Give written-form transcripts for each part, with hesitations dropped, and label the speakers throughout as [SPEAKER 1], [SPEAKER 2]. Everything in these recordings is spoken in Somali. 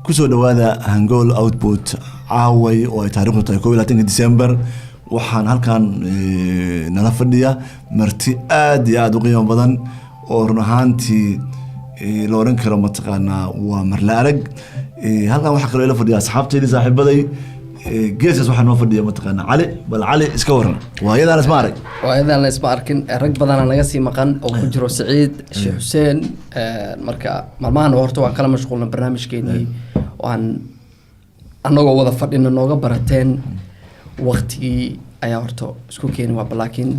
[SPEAKER 1] kusoo dhawaada Hangol Output caaway oo ay taariikhdu tahay 12 December waxaan halkan nala fadhiya marti aad iyo aad u qiimo badan oo run ahaantii la oran karo mataqaanaa waa marla arag halkan waxa kale la fadhiya asxaabtayda saaxiibaday geesaas waxa noo fadhiya mataqaanaa Cali bal Cali iska waran waayadaan isma arkin
[SPEAKER 2] rag badan naga sii maqan oo ku jiro Saciid Sheekh Hussein marka maalmahan horta waa kala mashquulna barnaamijkeennii waan anagoo wada fadhina nooga barateen waqtigii ayaa horta isku keenay waa laakiin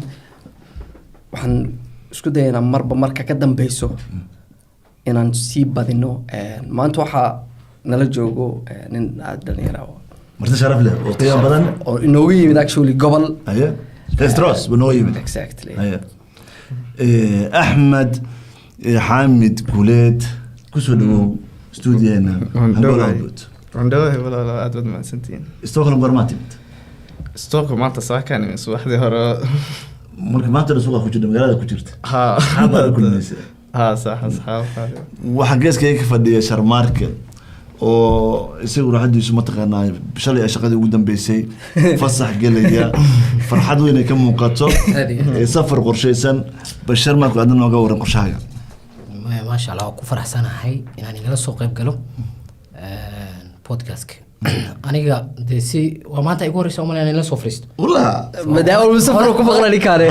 [SPEAKER 2] waxaan isku dayaynaa marka ka dambayso inaan sii badino maanta waxa nala joogo nin aad dhalinyaro
[SPEAKER 1] marti sharaf leh oo qiimo badan
[SPEAKER 2] oo inoogu yimid actually gobol
[SPEAKER 1] Testros inoogu yimid
[SPEAKER 2] exactly
[SPEAKER 1] Ahmed Hamid Guleed kusoo dhawow studio-na Hangol Output
[SPEAKER 3] عندها ولا أدود مع سنتين.
[SPEAKER 1] استوكل برماتيت.
[SPEAKER 3] استوكل ما تساكن من واحدة هرا.
[SPEAKER 1] مرك ما ترى سوق كوجد مقالة كوجرت.
[SPEAKER 3] ها.
[SPEAKER 1] هذا كل الناس.
[SPEAKER 3] ها صح صح.
[SPEAKER 1] وحجز كيك فدي شرمارك. oo isagu raxadiisu ma taqaanaa bishalay shaqadii ugu dambeysay fasax galaya farxad weyn ay ka muuqato safar qorsheysan bashar markuu aad nooga waran qorshahaaga
[SPEAKER 4] ma sha Allah ku faraxsanahay inaan igala soo qayb galo podcast aniga si waa maanta igu horeysa uma inaan la soo fariisto
[SPEAKER 1] wala
[SPEAKER 2] madaama safar ku maqlani kare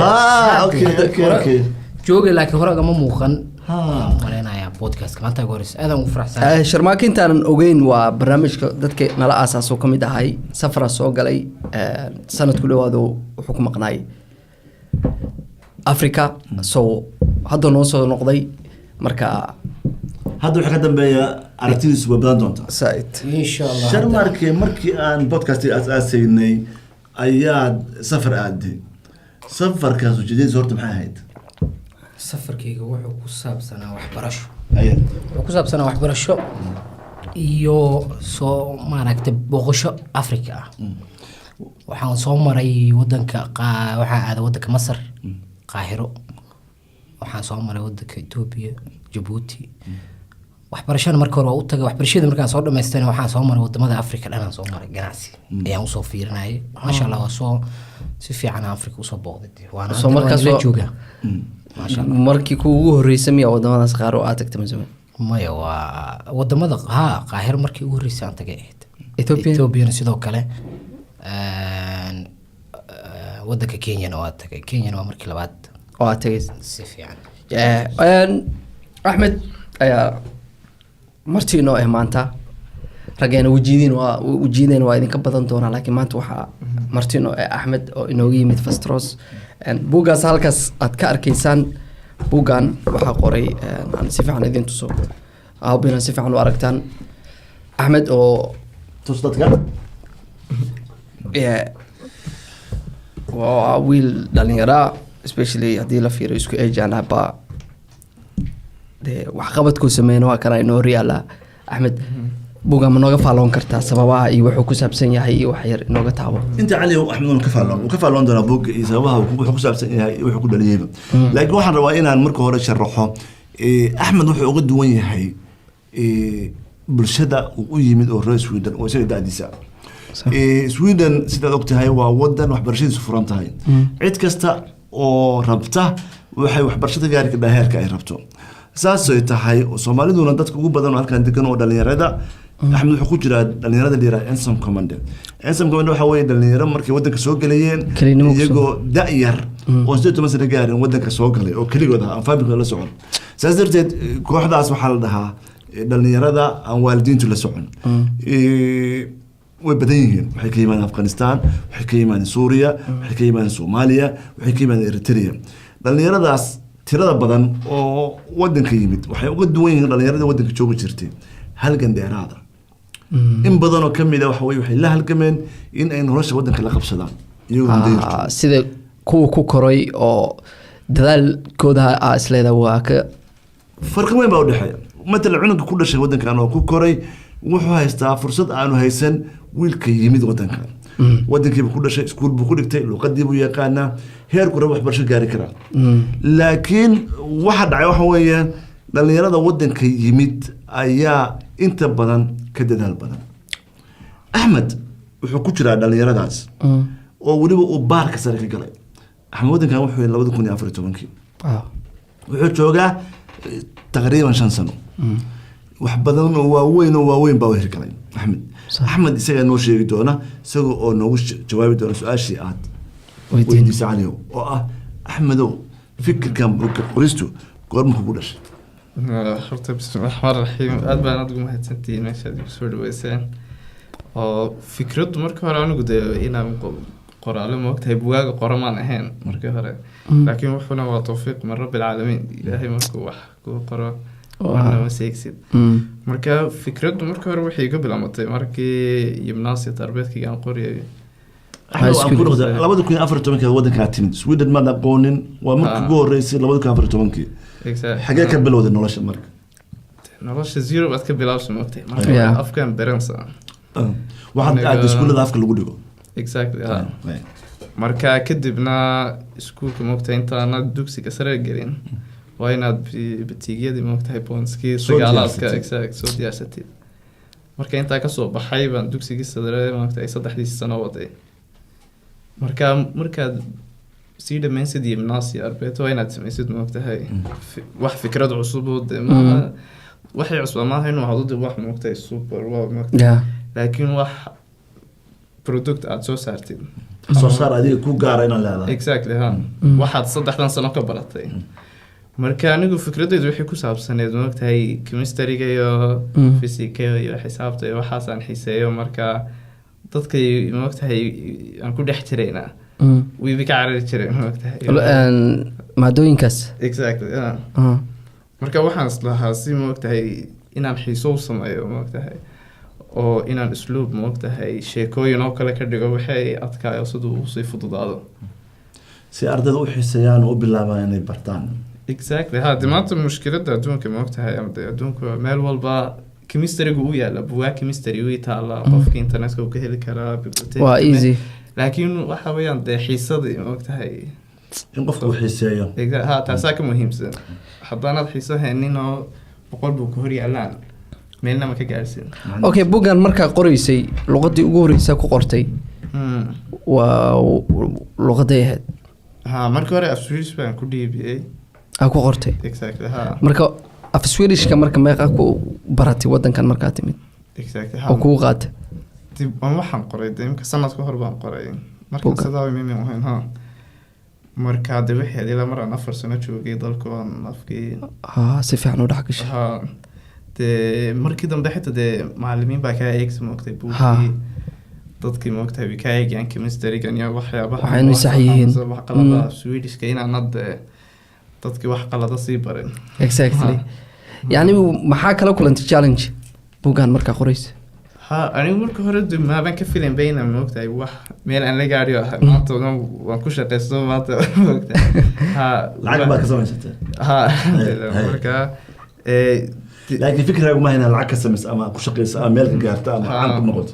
[SPEAKER 1] okay
[SPEAKER 4] jooga laakiin hore ma muuqan mareynaya podcast maanta igu horeysa aad ugu faraxsanahay
[SPEAKER 2] sharmaaki intaan ogeyn waa barnaamijka dadka nala aasaaso kamid ahay safar soo galay sanadku dhawaado wuxuu ku maqnaay Africa soo hadda noo soo noqday marka
[SPEAKER 1] هذا الحكي دنبيا أرتيس وبدان دونتا
[SPEAKER 2] سايت
[SPEAKER 4] إن شاء الله
[SPEAKER 1] شرماركي مركي أن بودكاستي أساسيني أياد سفر أدي سفر كاسو جديد زورت معاه هيد
[SPEAKER 4] سفر كي وحو كساب سنة وحبرشو
[SPEAKER 1] أيه
[SPEAKER 4] وكساب سنة وحبرشو iyo soo maaragtay boqosho Afrika waxaan soo maray wadanka waxa aad wadanka Masar Qaahiro waxaan soo maray wadanka Ethiopia Djibouti waxbarashada marka hore u tagay waxbarashada markaan soo dhameystay waxaan soo maray wadamada Afrika dhan soo maray ganacsi ayaan soo fiirinayay ma sha Allah soo si fiican Afrika u soo booqday waana
[SPEAKER 2] soo markaas
[SPEAKER 4] la jooga
[SPEAKER 2] ma sha Allah markii ugu horeysay miyaa wadamadaas qaar oo aad tagtay mas'uul
[SPEAKER 4] maya waa wadamada Qaahir markii ugu horeysay aan tagay Ethiopia sidoo kale wadanka Kenya oo aad tagay Kenya waa markii labaad
[SPEAKER 2] oo aad tagay
[SPEAKER 4] si fiican
[SPEAKER 2] Ahmed ayaa martiino maanta ragayna wajiideen waa idinka badan doona laakiin maanta waxa martiino Ahmed oo inoogu yimid Testros buugaas halkaas aad ka arkaysaan buugan waxa qoray aan si fiican idin tuso aabina si fiican u aragtaan Ahmed oo
[SPEAKER 1] tusdadka
[SPEAKER 2] waa wiil dhalinyaro especially hadii la fiiriyo isku eejaan haba wax qabadku sameeyay waa kana inoo riyaala Ahmed buuga ma nooga faaloon kartaa sababaha iyo wuxuu ku saabsan yahay iyo wax yar inooga taabo
[SPEAKER 1] inta Cali Ahmed ka faaloon doona buuga iyo sababaha wuxuu ku saabsan yahay wuxuu ku dhaliyay laakiin waxaan rabaa inaan marka hore sharaxo Ahmed wuxuu uga duwan yahay bulshada uu yimid oo reer Sweden oo sida daadisa Sweden sida ogtahay waa wadan waxbarashadiisu furan tahay cid kasta oo rabta waxay waxbarashada gaari ka heerka ay rabto saasay tahay Soomaaliduna dadka ugu badan halkan degan oo dhalinyarada Ahmed wuxuu ku jiraa dhalinyarada dhira Ensom Commander waxa weeye dhalinyaro markay wadanka soo galayeen iyagoo da'yar oo sidoo kale gaarin wadanka soo galay oo kaligood aan fahamka la socon saas darteed kooxdaas waxa la dhahaa dhalinyarada aan waalidiintu la socon way badan yihiin waxay ka yimaadeen Afghanistan waxay ka yimaadeen Suuriya waxay ka yimaadeen Soomaaliya waxay ka yimaadeen Eritrea dhalinyaradaas tirada badan oo wadanka yimid waxay uga duwan yihiin dhalinyarada wadanka jooga jirtay halgan dheeraada in badan oo kamid ah waxay la halgameen in ay nolosha wadanka la qabsadaan iyagoo
[SPEAKER 2] sida kuwa ku koray oo dadaalkooda isleeda waa ka
[SPEAKER 1] farq weyn baa u dhaxeeya مثلا عنق كل شيء ودنك أنا كوكوري وحو هيستا فرصة أنو هيسن ويلك يميد ودنك ودنك بكل شيء سكول بكل كتير لو قد يبو يقانا هير كورا وح برشة قاري كرا لكن واحد عيوه هوية لأن يرادا ودنك يميد أيا inta badan ka dadaal badan. Axmed wuxuu ku jiraa dhalinyaradaas oo weliba uu baarka sare ka galay. Axmed wadankan wuxuu 2014 wuxuu joogaa taqriiban 5 sano. wax badan oo waaweyn baa hirgalay Axmed isaga noo sheegi doona isagoo oo noogu jawaabi doona su'aashii aad weydiisay Caliyow oo ah Axmedow fikirkan qoristu goorma ku dhashay.
[SPEAKER 3] horta bismillaahir rahmaanir rahiim aad baan adigu mahadsantihiin meeshaad igu soo dhaweyseen oo fikraddu marka hore anigu inaan qoraalo ma ogtahay buugaaga qoramaan ahayn markii hore laakiin wuxuuna waa tawfiiq min rabbil caalamiin ilaahay markuu wax ku qoro waana waseegsid marka fikraddu marka hore waxay iga bilaamatay markii gymnasium tarbeedkii aan qoriyay
[SPEAKER 1] 2014 wadanka timid Sweden ma aqoonin waa markii ugu horeysay 2014 xagee ka bilowday nolosha marka
[SPEAKER 3] nolosha zero baad ka bilaabsay markii marka afkaan baransa
[SPEAKER 1] waxaad aad iskuulada afka lagu dhigo
[SPEAKER 3] exactly marka kadibna iskuulka moogtahay intaana dugsiga sare gelin waa inaad batigyadii moogtahay pointskii sagaalaadka exact soo diyaarsatid marka intaa ka soo baxay baan dugsigii sare moogtahay 3 sano waday markaad sii dhammaysid gymnasium arbeeto waa inaad samaysid moogtahay wax fikrad cusub oo waxay cusub maaha inuu haduu wax moogtahay super wow moogtahay laakiin wax product aad soo saartid
[SPEAKER 1] soo saar adiga ku gaar inaan leedahay
[SPEAKER 3] exactly waxaad 3 sano ka baratay marka anigu fikradeydu waxay ku saabsaneed moogtahay chemistry-ga iyo physics-ka iyo xisaabta iyo waxaas aan xiiseeyo marka dadka moogtahay aan ku dhex jirayna way ka carari jireen moogtahay
[SPEAKER 2] maadooyinkaas
[SPEAKER 3] exactly marka waxaan islahaa si moogtahay inaan xiiso u sameeyo moogtahay oo inaan isluub moogtahay sheekooyin oo kale ka dhigo waxay adkaayo siduu u sii fududaado
[SPEAKER 1] si ardaydu u xiiseeyaan oo bilaabaan inay bartaan
[SPEAKER 3] exactly maanta mushkiladda adduunka moogtahay adduunka meel walba chemistry-gu u yaala buugaa chemistry u taala qofka internetka uu ka heli karaa bibliotheca
[SPEAKER 2] waa easy
[SPEAKER 3] laakiin waxa weeyaan xiisadii moogtahay
[SPEAKER 1] in qofku uu xiiseeyo
[SPEAKER 3] taasaa ka muhiimsan haddaanaad xiiso haynin oo boqol buu ku hor yaalaan meelna ma ka gaarsiin
[SPEAKER 2] okay buugan markaa qoraysay luqadii ugu horreysay ku qortay waa luqaday ahayd
[SPEAKER 3] marka hore Swedish baan ku dhiibiyay
[SPEAKER 2] ku qortay
[SPEAKER 3] exactly
[SPEAKER 2] marka af Swedish-ka marka meeqa ku baratay wadankan markaa timid
[SPEAKER 3] exactly
[SPEAKER 2] oo ku qaatay
[SPEAKER 3] dib waxaan qoray deemka sanad ka hor baan qoray marka sidaa mimi waxaan marka dib wixii ilaa mar aan 4 sano joogay dalka aan afkii
[SPEAKER 2] si fiican u dhax gashay
[SPEAKER 3] markii dambe xitaa macallimiin baa ka eegsi moogtay buugii dadkii moogtay way ka eegayaan chemistry-ga iyo waxyaabaha
[SPEAKER 2] waxaynu sax yihiin
[SPEAKER 3] wax qalada Swedish-ka inaan dadkii wax qalada sii barin
[SPEAKER 2] exactly yani maxaa kala kulantay challenge buugan markaa qoraysay
[SPEAKER 3] anigu marka hore maaban ka filan bayna moogtahay wax meel aan la gaariyo maanta waan ku shaqeysto maanta moogtahay
[SPEAKER 1] lacag baa ka samaysatay
[SPEAKER 3] marka
[SPEAKER 1] laakiin fikraagu ma hayna lacag ka samaysa ama ku shaqeysa ama meel ka gaarta ama caan ku noqoto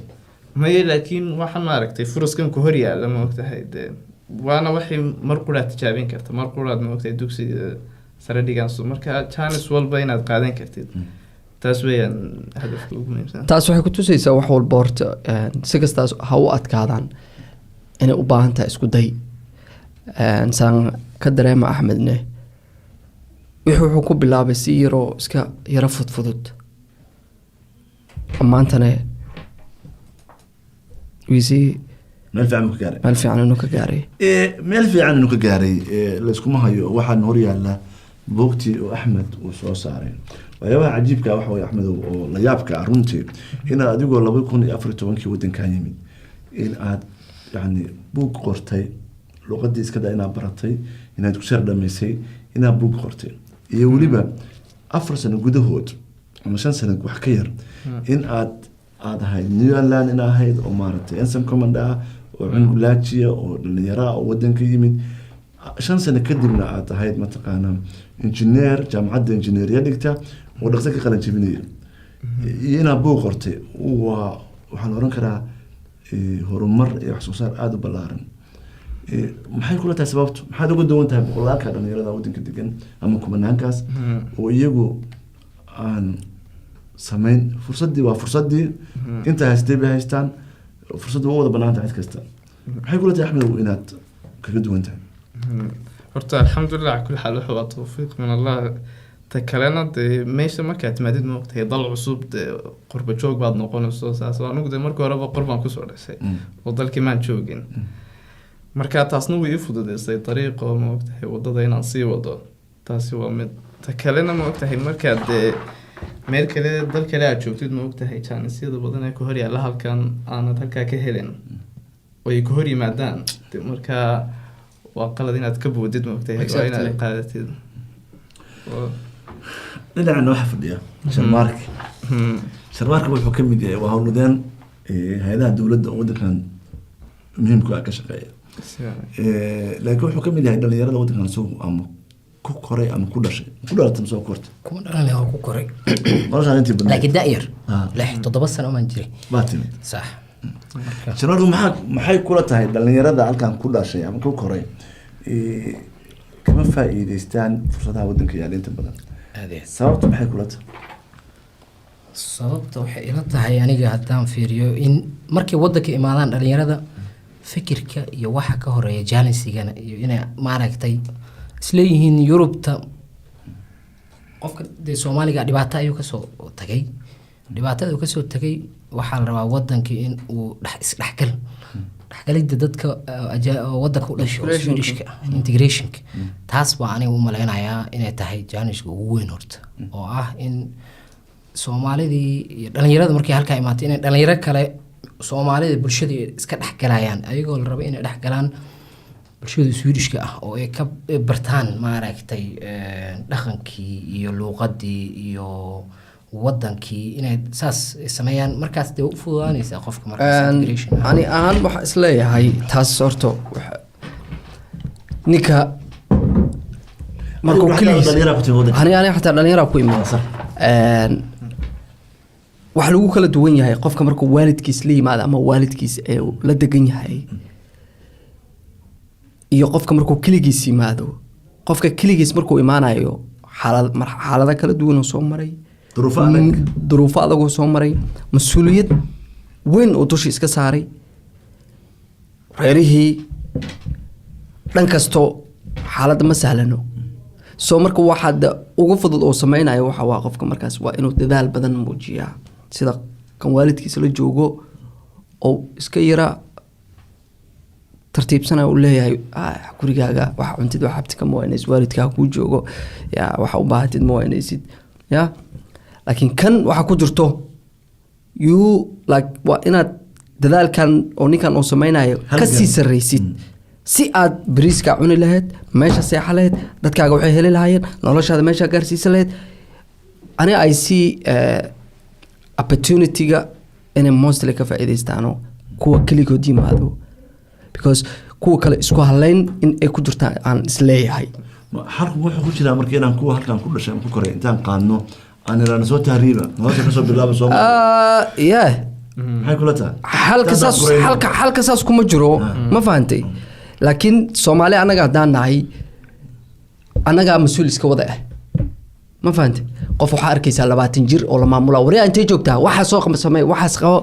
[SPEAKER 3] maya laakiin waxaan maaragtay furaskan ku hor yaalla moogtahay waana waxay mar quraad tijaabin karta mar quraad moogtahay dugsiga sare dhiganso marka chance walba inaad qaadan kartid taas weeyaan hadafka ugu muhiimsan
[SPEAKER 2] taas waxay ku tusaysaa wax walba horta si kastaas ha u adkaadaan inay u baahan tahay isku day saan ka dareema Axmedne wuxuu ku bilaabay si iska yaro fudfudud maantana wiisi
[SPEAKER 1] meel fiican
[SPEAKER 2] inuu ka gaaray
[SPEAKER 1] la iskuma hayo waxaan hor yaala buugtii oo Axmed uu soo saaray waxyaabaha cajiibka waxa way Axmed oo la yaabka runtii in adigoo 2014 wadankan yimid in aad yani buug qortay luqadii iska daa inaad baratay inaad ku sar dhameysay inaad buug qortay iyo waliba 4 sano gudahood ama 5 sano wax ka yar in aad ahayd New Zealand in ahayd oo maartay ensign commander oo cunugulaajiya oo dhalinyaro oo wadanka yimid 5 sano kadibna aad ahayd mataqaana engineer jaamacadda engineer dhigta oo dhaqso ka qalan jabinaya ina buug qortay waxaan oran karaa horumar iyo wax soo saar aad u ballaaran maxay kula tahay sababtu maxaad ugu doon tahay boqolaalka dhalinyarada wadanka degan ama kumanaankaas oo iyagu aan samayn fursaddii waa fursaddii inta haystay bay haystaan fursadda waa wada banaanta cid kasta maxay kula tahay axmedow inaad kaga duwan tahay
[SPEAKER 3] horta alxamdulilah ala kulli xaal wuxuu waa tawfiiq min allah ta kalena dee meesha markaad timaadid maogtahay dal cusub dee qurba joog baad noqonayso saas anigu dee markii horeba qurbaan kusoo dhashay oo dalkii maan joogin marka taasna way ii fududeysay dariiqo maogtahay wadada inaan sii wado taasi waa mid ta kalena maogtahay markaad dee meel kale dal kale aad joogtid maogtahay jaanisyada badan ee ku hor yaalla halkan aanad halkaa ka helin oo ay ku hor yimaadaan markaa waa qalad inaad ka boodid maogtahay waa inaad qaadatid
[SPEAKER 1] dhinacana waxaa fadhiya sharmaarki sharmaarka wuxuu ka mid yahay waa howlwadeen hay-adaha dowladda oo waddankan muhiimka ah ka shaqeeya laakiin wuxuu ka mid yahay dhalinyarada waddankan isagu ama ku koray ama ku dhashay ku dhalatay soo kortay
[SPEAKER 4] kuma dhalan oo ku koray
[SPEAKER 1] noloshaan intii badan
[SPEAKER 4] laakiin daayar 7 sano ma jiray
[SPEAKER 1] baa timid
[SPEAKER 4] sax
[SPEAKER 1] sharmaarku maxay kula tahay dhalinyarada halkan ku dhashay ama ku koray kama faa'iideystaan fursadaha waddanka yaalla inta badan sababtu maxay kula tahay
[SPEAKER 4] sababta waxay ila tahay aniga haddaan fiiriyo in markay waddanka imaadaan dhalinyarada fikirka iyo waxa ka horeeya jaalinsigana iyo inay maaragtay isleeyihiin Yurubta qofka dee Soomaaliga dhibaato ayuu ka soo tagay dhibaatada uu ka soo tagay waxaa la rabaa waddanka in uu dhexgalida dadka waddanka u dhasho Swedishka integrationka taas baa aniga u maleynayaa inay tahay jaanishka ugu weyn horta oo ah in Soomaalidii iyo dhalinyarada markay halka imaatay inay dhalinyaro kale Soomaalida bulshada iska dhexgalayaan ayagoo la rabo inay dhexgalaan bulshada Swedishka ah oo ay ka bartaan maaragtay dhaqankii iyo luqadii iyo wadankii inay saas sameeyaan markaas dee u fududaanaysa qofka markaas integration
[SPEAKER 2] ani ahaan waxa isleeyahay taas horto ninka markuu kaliis ani xataa dhalinyaro ku imid waxa lagu kala duwan yahay qofka markuu waalidkiis la yimaado ama waalidkiis ee la degan yahay iyo qofka markuu kaligiis yimaado qofka kaligiis markuu imaanayo xaalada kala duwan soo maray duruufo adag soo maray mas'uuliyad weyn oo dusha iska saaray reerihii dhan kasto xaalada ma sahlano soo marka waxa ugu fudud oo sameeynayo waxa waa qofka markaas waa inuu dadaal badan muujiyaa sida kan waalidkiisa la joogo oo iska yara tartiibsana uu leeyahay gurigaaga waxa cuntid waxa xabti kama waynays waalidkaaga ku joogo yaa waxa u baahatid ma waynaysid yaa laakiin kan waxa ku jirto waa inaad dadaalkan oo ninkan uu samaynayo ka sii sarraysid si aad bariiska cuni lahayd meesha seexa lahayd dadkaaga waxay heli lahaayeen noloshaada meesha gaarsiisa lahayd ani ay see opportunity-ga inay mostly ka faa'iideystaano kuwa kaligood yimaado because kuwa kale isku halayn in ay ku jirtaan aan isleeyahay
[SPEAKER 1] halku wuxuu ku jiraa markii inaan kuwa halkan ku dhashay ku koray intaan qaadno aan ilaa soo tahriiba nolosha ka soo bilaabo soo
[SPEAKER 2] yeah
[SPEAKER 1] maxay kula tahay
[SPEAKER 2] halka saas kuma jiro ma fahantay laakiin Soomaali anaga hadaan nahay anaga mas'uul iska wada ah ma fahantay qof waxa arkaysa 20 jir oo la maamula wariya intee joogtaa waxa soo qabanay waxa qabo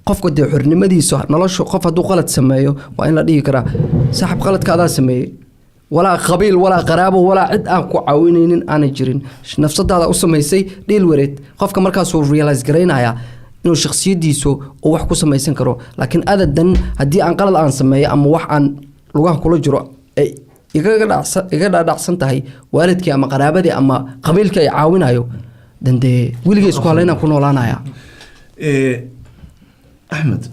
[SPEAKER 2] qofka dee xornimadiisa nolosha qof haduu qalad sameeyo waa in la dhigi karaa saaxib qaladkaada sameeyay wala qabiil wala qaraabo wala cid aan ku caawinaynin aan jirin nafsadaada u sameysay dheel wareed qofka markaas uu realize gareynaya inuu shakhsiyadiisu oo wax ku samaysan karo laakiin adadan hadii aan qalad aan sameeyo ama wax aan lugaha kula jiro iga dhacsan tahay waalidkii ama qaraabadii ama qabiilka ay caawinayo dande wiliga isku halayna ku noolaanaya
[SPEAKER 1] Ahmed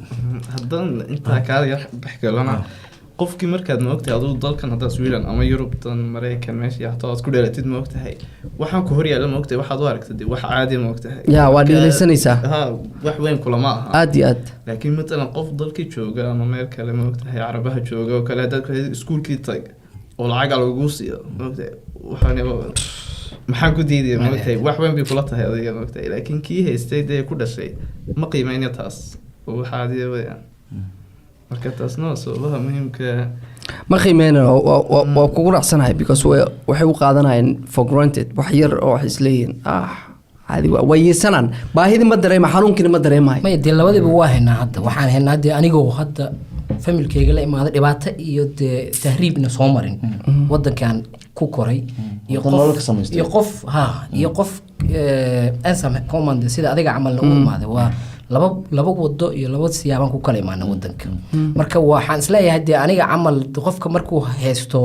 [SPEAKER 3] haddaan intaa kaaga baxgalana qofkii markaad ma ogtahay aduu dalkan hadda Sweden ama Yurubtan Mareykan meesha yaa aad ku dheelatid ma ogtahay waxaan ku horyaala ma ogtahay waxaad u aragtay wax caadi ma ogtahay
[SPEAKER 2] yaa waa dhiilaysanaysaa
[SPEAKER 3] wax weyn kula ma aha
[SPEAKER 2] aad iyo aad
[SPEAKER 3] laakiin midna qof dalkii jooga ama meel kale ma ogtahay Carabaha jooga oo kale dadka iskuulkii tag oo lacag lagu siiyo ma ogtahay waxaan maxaan ku diiday ma ogtahay wax weyn bay kula tahay adiga ma ogtahay laakiin kii haystay day ku dhashay ma qiimeynaya taas waxa adiga weeyaan marka taasna sababaha muhiimka
[SPEAKER 2] ma qiimeeyna waa kugu raacsanahay because waxay u qaadanayeen for granted wax yar oo wax isleeyeen caadi way yeesanaan baahidi ma dareema xanuunkina ma dareemahay
[SPEAKER 4] maya dee labadiiba waa haynaa hadda waxaan haynaa dee anigoo hadda familkeyga la imaaday dhibaato iyo dee tahriibna soo marin wadankan ku koray iyo qof iyo qof ansam command sida adiga camalna u imaaday waa laba wado iyo laba siyaabaan ku kala imaana wadanka marka waxaan isleeyahay dee aniga camal qofka markuu haysto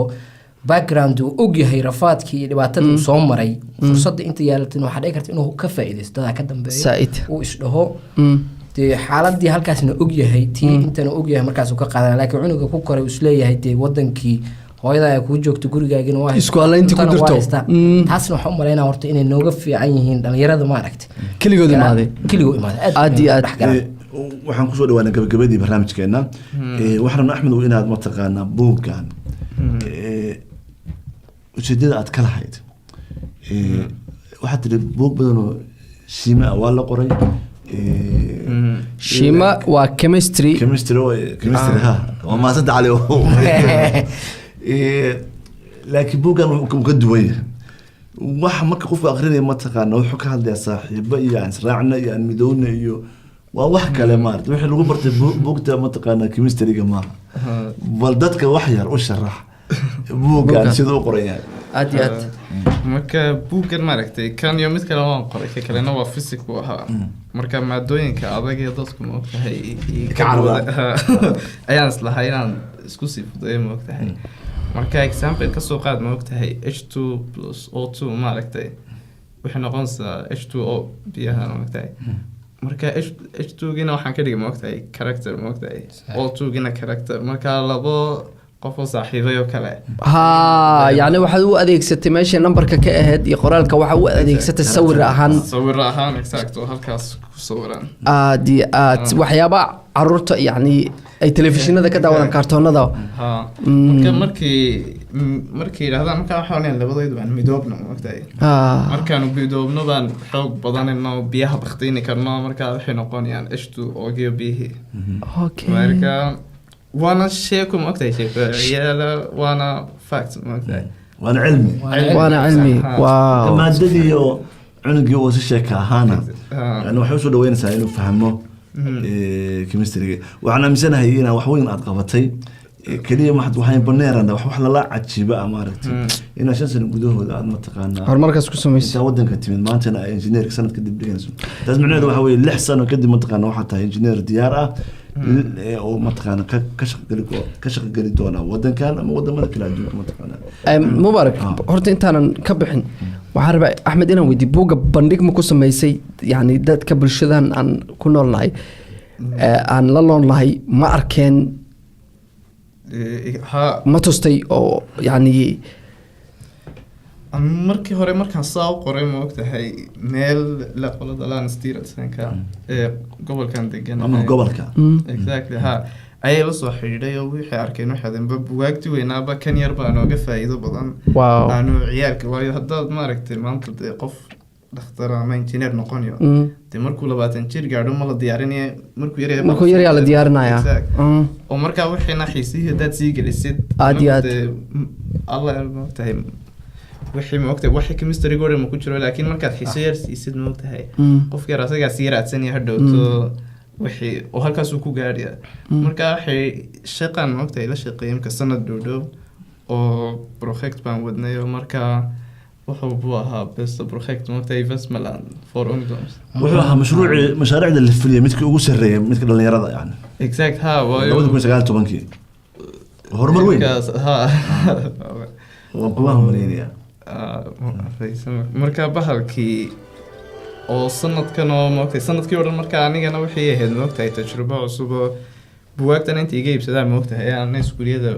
[SPEAKER 4] background uu og yahay rafaadkii iyo dhibaatada uu soo maray fursadda inta yaalatin waxaa dhici karta inuu ka faa'iidaysto dadaa ka dambeeya uu isdhaho dee xaaladii halkaasna og yahay tii intana og yahay markaasuu ka qaadana laakiin cunuga ku koray uu isleeyahay dee wadankii hooyada ay kuu joogto gurigaagina waa
[SPEAKER 2] isku halaynti ku jirto
[SPEAKER 4] taasna waxaan u malaynaa horta inay nooga fiican yihiin dhalinyarada maaragtay
[SPEAKER 2] keligoo imaaday aad iyo aad
[SPEAKER 1] waxaan kusoo dhawaanay gabagabadii barnaamijkeena waxaan rabnaa axmed inaad mataqaanaa buuggan ujeedada aad ka lahayd waxaad tiri buug badanoo shiima waa la qoray
[SPEAKER 2] shiima waa chemistry
[SPEAKER 1] ha waa maasanta cali laakiin buuggan wuxuu ka duwan yahay waxa marka qofku aqrinaya mataqaana wuxuu ka hadlayaa saaxiibo iyo aan israacna iyo aan midowna iyo waa wax kale maarata wixii lagu bartay buugta mataqaana chemistryga maaha bal dadka wax yar u sharax buuggan siduu u qoran yahay
[SPEAKER 2] aad iyo aad
[SPEAKER 3] marka buuggan maaragtay kan iyo mid kale waan qoray ka kalena waa physics buu ahaa marka maadooyinka adag ee dadku ma ogtahay ayaan islahay inaan isku sii fudayo ma ogtahay marka example ka soo qaad ma ogtahay H2 plus O2 maaragtay waxay noqonaysaa H2O biyaha ma ogtahay marka H2 gina waxaan ka dhigay ma ogtahay character ma ogtahay O2 gina character marka labo qof oo saaxiibay oo kale
[SPEAKER 2] yani waxaad u adeegsatay meesha numberka ka ahayd iyo qoraalka waxa u adeegsatay sawir ahaan
[SPEAKER 3] exact oo halkaas ku sawiran
[SPEAKER 2] aad iyo aad waxyaaba caruurta yani ay telefishinada ka daawadaan kartoonada
[SPEAKER 3] markii yiraahdaan marka waxaan leeyahay labadoodu aan midoobno waqtiga markaan midoobno baan xoog badanayno biyaha baqtiini karno marka waxay noqonayaan H2 oo biyaha marka وانا شيكم اكثر شيء يلا وانا فاكت اكثر
[SPEAKER 1] وانا علمي واو مادتي عنقي وسشيكا هانا يعني waxay soo dhaweynaysaa inuu fahmo chemistry waxaan aaminsanahay in wax weyn aad qabatay kaliya waxaan baneerana wax la cajiba ama aragtay in 5 sano gudahooda aad ma taqaanaa
[SPEAKER 2] horumarkaas ku sameysay
[SPEAKER 1] wadanka timid maantana ay engineer sanad kadib dhigayso taas macnaheedu waxa weeye 6 sano kadib ma taqaanaa waxa tahay engineer diyaar ah oo ma taqaanaa ka shaqo doona wadankan ama wadamada kale adduunka ma taqaanaa
[SPEAKER 2] mubaarak horta intaanan ka bixin waxaan rabaa Axmed inaan weydiiyo buugga bandhig ma ku sameysay yani dadka bulshadan aan ku noolnahay aan la noolnahay ma arkeen ma tustay oo yani
[SPEAKER 3] markii hore markaan saa u qoray ma ogtahay meel la qolada laan steeranka gobolkan degan
[SPEAKER 1] ama gobolka
[SPEAKER 3] exactly ha ayay la soo xiriiray oo wixii arkeen waxaan buugaagti weynaaba kan yar baan uga faa'iido badan aanu ciyaarka waayo haddaad ma aragtay maanta qof dhakhtar ama engineer noqonayo markuu 20 jir gaadho ma la diyaarinayo
[SPEAKER 2] markuu yar la diyaarinaya
[SPEAKER 3] oo markaa wixina xiisihi dad sii gelisid
[SPEAKER 2] aad iyo aad
[SPEAKER 3] Allah ma ogtahay wixii ma ogtahay wixii chemistry gore ma ku jiro laakiin markaad xiiso yar siisid ma ogtahay qofka asaga sii raadsanaya hadhowto wixii oo halkaas uu ku gaadhiya marka waxay shaqan ma ogtahay la shaqeeyay ka sanad dhow oo project baan wadnay oo marka wuxuu buu ahaa best project ma ogtahay investment for ungdoms
[SPEAKER 1] wuxuu ahaa mashaariicda la fuliyay midkii ugu sareeyay midka dhalinyarada yani
[SPEAKER 3] exact ha waayo
[SPEAKER 1] 2019 horumar weyn waan mareynaya
[SPEAKER 3] marka bahalkii oo sanadkan oo moogtay sanadkii hore marka anigana wixii ahayd moogtay tajrubo cusub oo buugaagtan inta iga iibsadaa moogtay aan iskuuliyada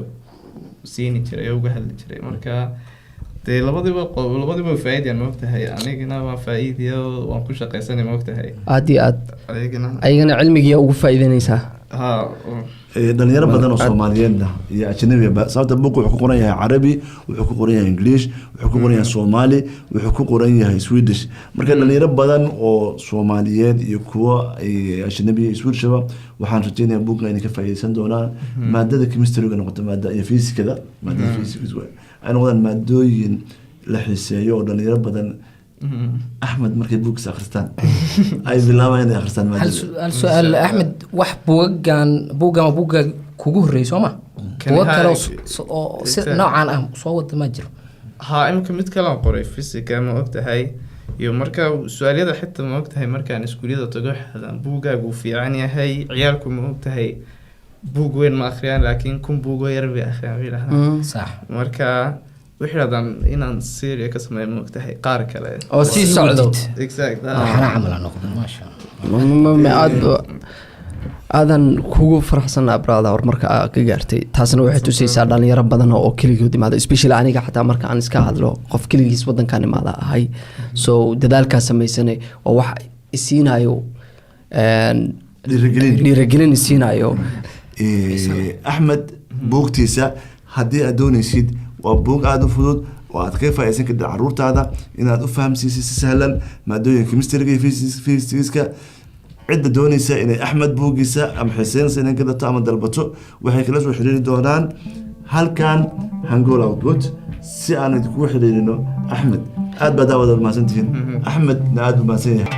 [SPEAKER 3] siini jiray uga hadli jiray marka dee labadiba faa'iideen moogtahay anigana waa faa'iidiyo waan ku shaqaysanay moogtahay
[SPEAKER 2] aad iyo aad ayagana cilmigiiya ugu faa'iidanaysaa
[SPEAKER 1] dhalinyaro badan oo Soomaaliyeed iyo ajnabi sababta buugu wuxuu ku qoran yahay Carabi wuxuu ku qoran yahay English wuxuu ku qoran yahay Soomaali wuxuu ku qoran yahay Swedish marka dhalinyaro badan oo Soomaaliyeed iyo kuwa ajnabi Swedish waxaan rajaynayaa buuga inay ka faa'iideysan doonaan maadada chemistry-ga noqoto maadada iyo physics-ka maadada physics ay noqdaan maadooyin la xiiseeyo oo dhalinyaro badan axmed markay buugkiisa akhristaan ay bilaabaan inay akhristaan maadada
[SPEAKER 4] hal su-aal axmed wax buugan buugga kugu horreeyay soo ma buugag kale oo si noocaan ah soo wada ma jiro
[SPEAKER 3] haa imika mid kale aan qoray physica ma ogtahay iyo marka su-aalyada xitaa ma ogtahay markaan iskuulyada tago xadaan buugaagu fiican yahay ciyaalku ma ogtahay buug weyn ma akhriyaan laakiin kun buugoo yar bay akhriyaan bay dhahdaan
[SPEAKER 4] sax
[SPEAKER 3] marka waxay dhahdaan inaan seria ka sameeyo ma ogtahay qaar kale
[SPEAKER 2] oo sii socdo
[SPEAKER 3] exact
[SPEAKER 4] waxaana camal aan noqdo maasha Allah
[SPEAKER 2] aadan kugu faraxsanaa brada marka aad ka gaartay taasna waxay tusaysaa dhalinyaro badan oo keligood imaada especially aniga xataa marka aan iska hadlo qof keligiis wadankan imaada ahay so dadaalkaa samaysanay waa wax isiinayo dhiirigelin isiinayo
[SPEAKER 1] axmed buugtiisa haddii aad doonaysid waa buug aada u fudud oo aad ka faa'iidaysan kartid caruurtaada inaad u fahamsiisid si sahlan maadooyinka chemistryga iyo physics-ka cidda doonaysa inay axmed buuggiisa ama xiiseynaysa inay gadato ama dalbato waxay kala soo xiriiri doonaan halkan Hangool Output si aan idinku xiriirino axmed aad baad daawada mahadsantihiin axmedna aad u mahadsan yahay